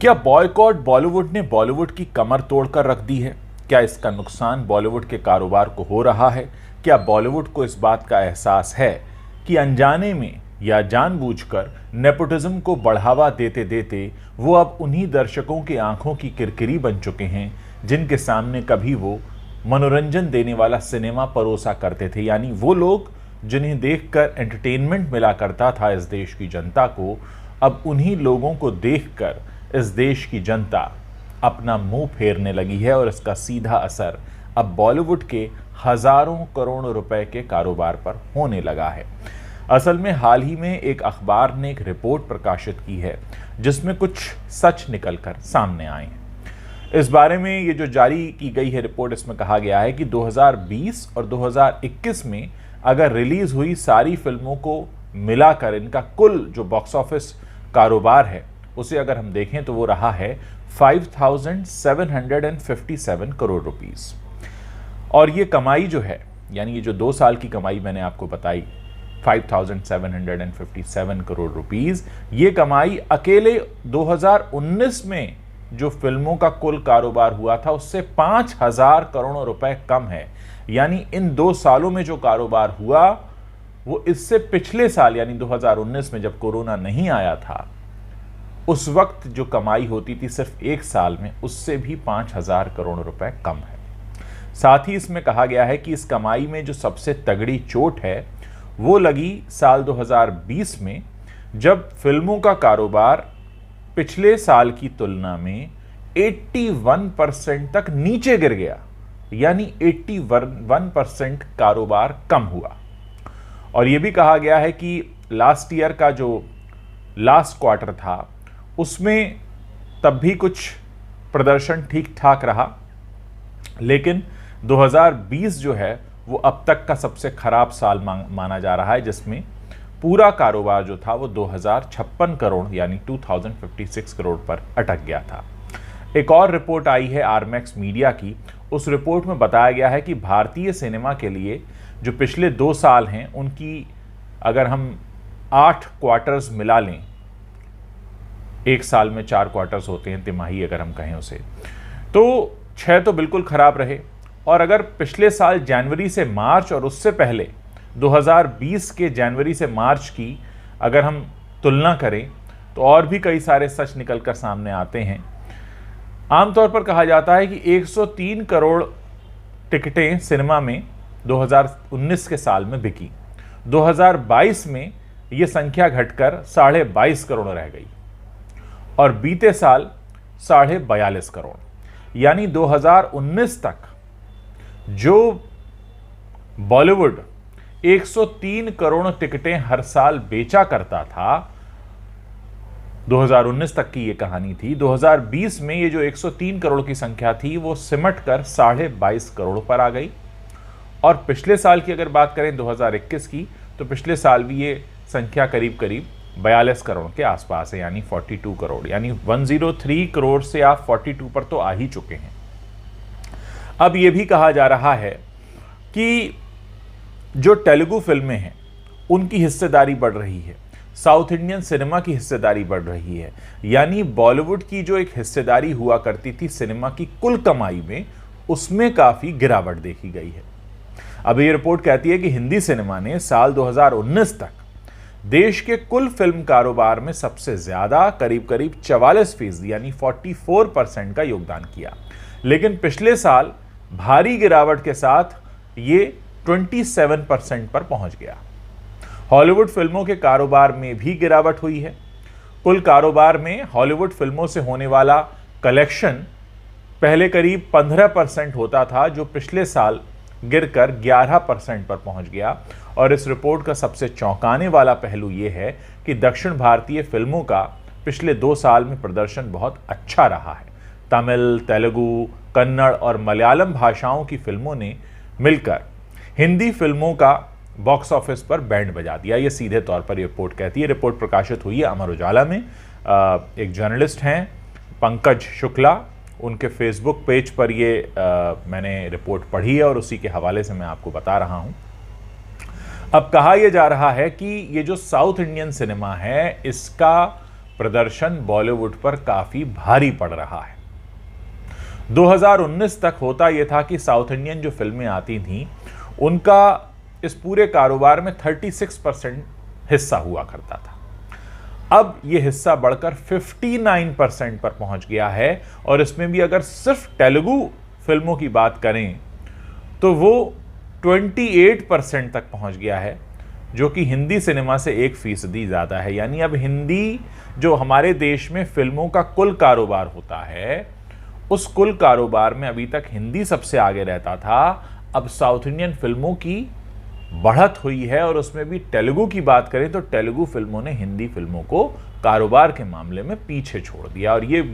क्या बॉयकॉट बॉलीवुड ने बॉलीवुड की कमर तोड़कर रख दी है? क्या इसका नुकसान बॉलीवुड के कारोबार को हो रहा है? क्या बॉलीवुड को इस बात का एहसास है कि अनजाने में या जानबूझकर नेपोटिज्म को बढ़ावा देते देते वो अब उन्हीं दर्शकों की आंखों की किरकिरी बन चुके हैं जिनके सामने कभी वो मनोरंजन देने वाला सिनेमा परोसा करते थे? यानी वो लोग जिन्हें देखकर एंटरटेनमेंट मिला करता था इस देश की जनता को, अब उन्हीं लोगों को देखकर इस देश की जनता अपना मुंह फेरने लगी है और इसका सीधा असर अब बॉलीवुड के हजारों करोड़ रुपए के कारोबार पर होने लगा है। असल में हाल ही में एक अखबार ने एक रिपोर्ट प्रकाशित की है जिसमें कुछ सच निकलकर सामने आए हैं। इस बारे में ये जो जारी की गई है रिपोर्ट, इसमें कहा गया है कि 2020 और 2021 में अगर रिलीज हुई सारी फिल्मों को मिलाकर इनका कुल जो बॉक्स ऑफिस कारोबार है उसे अगर हम देखें तो वो रहा है 5,757 करोड़ रुपीस। और ये कमाई जो है, यानी ये जो 2 साल की कमाई मैंने आपको बताई 5,757 करोड़ रुपीस, ये कमाई अकेले 2019 में जो फिल्मों का कुल कारोबार हुआ था उससे 5,000 करोड़ रुपए कम है। यानी इन 2 सालों में जो कारोबार हुआ वो इससे पिछले साल यानी 2019 में जब कोरोना नहीं आया था उस वक्त जो कमाई होती थी सिर्फ 1 साल में, उससे भी 5,000 करोड़ रुपए कम है। साथ ही इसमें कहा गया है कि इस कमाई में जो सबसे तगड़ी चोट है वो लगी साल 2020 में, जब फिल्मों का कारोबार पिछले साल की तुलना में 81% तक नीचे गिर गया। यानी 81% कारोबार कम हुआ। और यह भी कहा गया है कि लास्ट ईयर का जो लास्ट क्वार्टर था उसमें तब भी कुछ प्रदर्शन ठीक ठाक रहा, लेकिन 2020 जो है वो अब तक का सबसे खराब साल माना जा रहा है, जिसमें पूरा कारोबार जो था वो 2,056 करोड़ यानी 2,056 करोड़ पर अटक गया था। एक और रिपोर्ट आई है आरमैक्स मीडिया की। उस रिपोर्ट में बताया गया है कि भारतीय सिनेमा के लिए जो पिछले 2 साल हैं उनकी अगर हम 8 क्वार्टर्स मिला लें, एक साल में 4 क्वार्टर्स होते हैं, तिमाही अगर हम कहें उसे, तो 6 तो बिल्कुल खराब रहे। और अगर पिछले साल जनवरी से मार्च और उससे पहले 2020 के जनवरी से मार्च की अगर हम तुलना करें तो और भी कई सारे सच निकलकर सामने आते हैं। आमतौर पर कहा जाता है कि 103 करोड़ टिकटें सिनेमा में 2019 के साल में बिकी। 2022 में यह संख्या घटकर 22.5 करोड़ रह गई और बीते साल 42.5 करोड़। यानी 2019 तक जो बॉलीवुड 103 करोड़ टिकटें हर साल बेचा करता था, 2019 तक की यह कहानी थी। 2020 में ये जो 103 करोड़ की संख्या थी वो सिमट कर 22.5 करोड़ पर आ गई। और पिछले साल की अगर बात करें 2021 की, तो पिछले साल भी ये संख्या करीब करीब 42 करोड़ के आसपास है, यानी 42 करोड़। यानी 103 करोड़ से आप 42 पर तो आ ही चुके हैं। अब यह भी कहा जा रहा है कि जो तेलुगु फिल्में हैं उनकी हिस्सेदारी बढ़ रही है, साउथ इंडियन सिनेमा की हिस्सेदारी बढ़ रही है। यानी बॉलीवुड की जो एक हिस्सेदारी हुआ करती थी सिनेमा की कुल कमाई में, उसमें काफी गिरावट देखी गई है। अब ये रिपोर्ट कहती है कि हिंदी सिनेमा ने साल 2019 तक देश के कुल फिल्म कारोबार में सबसे ज्यादा करीब करीब 44% यानी 44% का योगदान किया। लेकिन पिछले साल भारी गिरावट के साथ ये 27% पर पहुंच गया। हॉलीवुड फिल्मों के कारोबार में भी गिरावट हुई है। कुल कारोबार में हॉलीवुड फिल्मों से होने वाला कलेक्शन पहले करीब 15% होता था, जो पिछले साल गिरकर 11% पर पहुंच गया। और इस रिपोर्ट का सबसे चौंकाने वाला पहलू यह है कि दक्षिण भारतीय फिल्मों का पिछले 2 साल में प्रदर्शन बहुत अच्छा रहा है। तमिल, तेलुगु, कन्नड़ और मलयालम भाषाओं की फिल्मों ने मिलकर हिंदी फिल्मों का बॉक्स ऑफिस पर बैंड बजा दिया। ये सीधे तौर पर रिपोर्ट कहती है। रिपोर्ट प्रकाशित हुई है अमर उजाला में। एक जर्नलिस्ट हैं पंकज शुक्ला, उनके फेसबुक पेज पर ये मैंने रिपोर्ट पढ़ी है और उसी के हवाले से मैं आपको बता रहा हूं। अब कहा यह जा रहा है कि ये जो साउथ इंडियन सिनेमा है इसका प्रदर्शन बॉलीवुड पर काफी भारी पड़ रहा है। 2019 तक होता यह था कि साउथ इंडियन जो फिल्में आती थीं उनका इस पूरे कारोबार में 36% हिस्सा हुआ करता था। अब यह हिस्सा बढ़कर 59% पर पहुंच गया है और इसमें भी अगर सिर्फ तेलुगु फिल्मों की बात करें तो वो 28% तक पहुंच गया है, जो कि हिंदी सिनेमा से 1% ज़्यादा है। यानी अब हिंदी जो हमारे देश में फिल्मों का कुल कारोबार होता है, उस कुल कारोबार में अभी तक हिंदी सबसे आगे रहता था। अब साउथ इंडियन फिल्मों की बढ़त हुई है और उसमें भी तेलुगु की बात करें तो तेलुगु फिल्मों ने हिंदी फिल्मों को कारोबार के मामले में पीछे छोड़ दिया और ये एक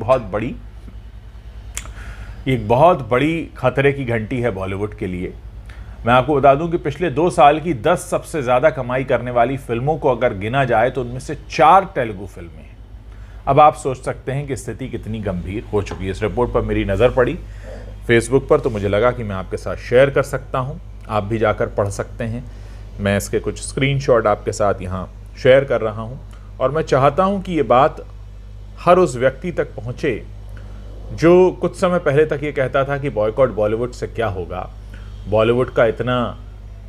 बहुत बड़ी खतरे की घंटी है बॉलीवुड के लिए। मैं आपको बता दूं कि पिछले 2 साल की 10 सबसे ज़्यादा कमाई करने वाली फिल्मों को अगर गिना जाए तो उनमें से 4 तेलुगु फिल्में हैं। अब आप सोच सकते हैं कि स्थिति कितनी गंभीर हो चुकी है। इस रिपोर्ट पर मेरी नज़र पड़ी फेसबुक पर तो मुझे लगा कि मैं आपके साथ शेयर कर सकता हूं, आप भी जाकर पढ़ सकते हैं। मैं इसके कुछ स्क्रीनशॉट आपके साथ यहां शेयर कर रहा हूं और मैं चाहता हूं कि ये बात हर उस व्यक्ति तक पहुंचे जो कुछ समय पहले तक ये कहता था कि बॉयकॉट बॉलीवुड से क्या होगा, बॉलीवुड का इतना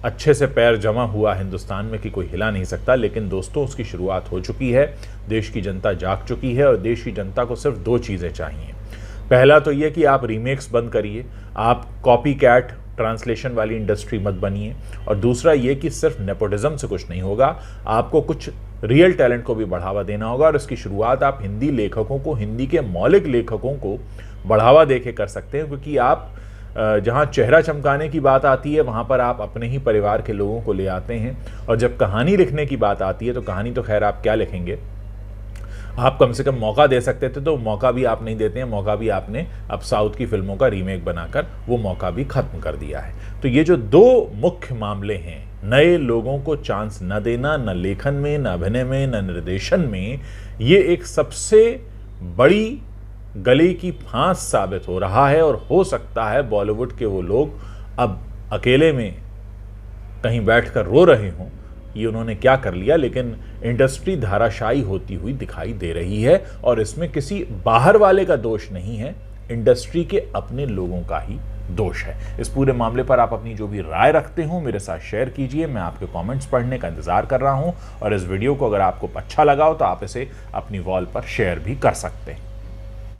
अच्छे से पैर जमा हुआ हिंदुस्तान में कि कोई हिला नहीं सकता। लेकिन दोस्तों, उसकी शुरुआत हो चुकी है, देश की जनता जाग चुकी है और देश की जनता को सिर्फ 2 चीज़ें चाहिए। पहला तो ये कि आप रीमेक्स बंद करिए, आप कॉपी कैट ट्रांसलेशन वाली इंडस्ट्री मत बनिए, और दूसरा ये कि सिर्फ नेपोटिज्म से कुछ नहीं होगा, आपको कुछ रियल टैलेंट को भी बढ़ावा देना होगा। और इसकी शुरुआत आप हिंदी लेखकों को, हिंदी के मौलिक लेखकों को बढ़ावा देके कर सकते हैं, क्योंकि आप जहाँ चेहरा चमकाने की बात आती है वहाँ पर आप अपने ही परिवार के लोगों को ले आते हैं, और जब कहानी लिखने की बात आती है तो कहानी तो खैर आप क्या लिखेंगे, आप कम से कम मौका दे सकते थे, तो मौका भी आप नहीं देते हैं। मौका भी आपने अब साउथ की फिल्मों का रीमेक बनाकर वो मौका भी खत्म कर दिया है। तो ये जो 2 मुख्य मामले हैं, नए लोगों को चांस न देना, न लेखन में, न अभिनय में, न निर्देशन में, ये एक सबसे बड़ी गले की फांस साबित हो रहा है। और हो सकता है बॉलीवुड के वो लोग अब अकेले में कहीं बैठकर रो रहे हों ये उन्होंने क्या कर लिया, लेकिन इंडस्ट्री धाराशायी होती हुई दिखाई दे रही है और इसमें किसी बाहर वाले का दोष नहीं है, इंडस्ट्री के अपने लोगों का ही दोष है। इस पूरे मामले पर आप अपनी जो भी राय रखते हो मेरे साथ शेयर कीजिए, मैं आपके कमेंट्स पढ़ने का इंतजार कर रहा हूं। और इस वीडियो को अगर आपको अच्छा लगा हो तो आप इसे अपनी वॉल पर शेयर भी कर सकते हैं।